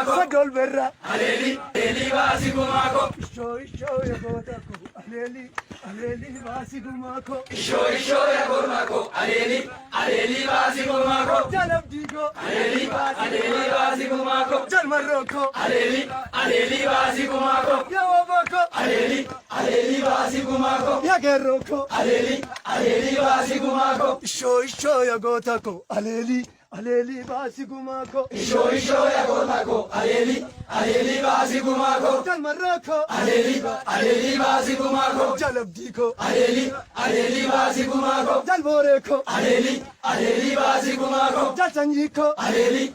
Sagol berra. Aleli, aleli basi gumako. Isho ya gotako. Aleli basi gumako. Isho ya gumako. Aleli basi gumako. Jalab digo. Aleli basi gumako. Jal Maroko. Aleli basi gumako. Ya wabako. Aleli basi gumako. Ya geroko. Aleli basi gumako. Isho ya gotako. Aleli basi gumako. Isho ya gumako. Aleli basi gumako. Jal Maroko. Aleli basi gumako. Jalab digo. Aleli basi gumako. Jal Boreko. Aleli basi gumako. Jal Sanjiko. Aleli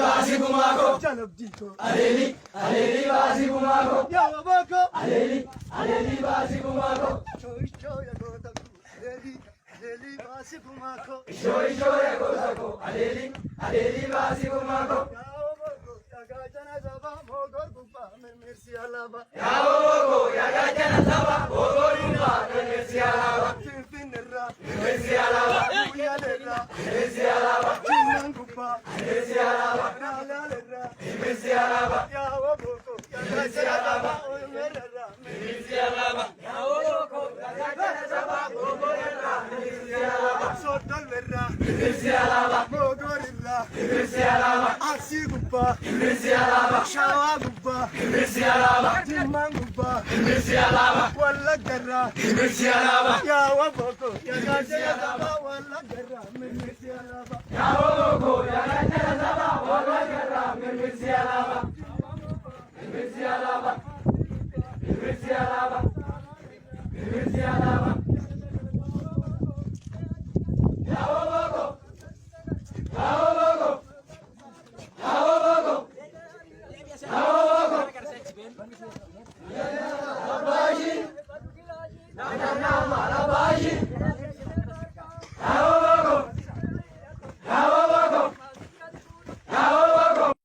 basi gumako. Jalab digo. Aleli basi gumako. Ya wabako. Aleli basi gumako. Isho ya gotako. Aleli basi gumako. Isho ya gotako. Aleli basi gumako. Yaogo ya gajana saba ogorina mersi alaba. Mersi alaba. Mersi alaba. Mersi alaba. Mersi alaba. Mersi alaba. Mersi alaba. Yaogo ya gajana saba ogorina mersi alaba. Mersi alaba. Mersi alaba. Asigubba, Mersi alaba. Shawagubba, Mersi alaba. Timangubba, Mersi alaba. Walla Garra, Mersi alaba. Ya Waboko, Ya Gajaba, Walla Garra, Mersi Alaba, Yaogo ya gajana saba ogorina mersi alaba. Mersi alaba. Mersi alaba. Mersi alaba. Yaogo. Yaogo. Yaogo. Yaogo. Abaji. Na na na.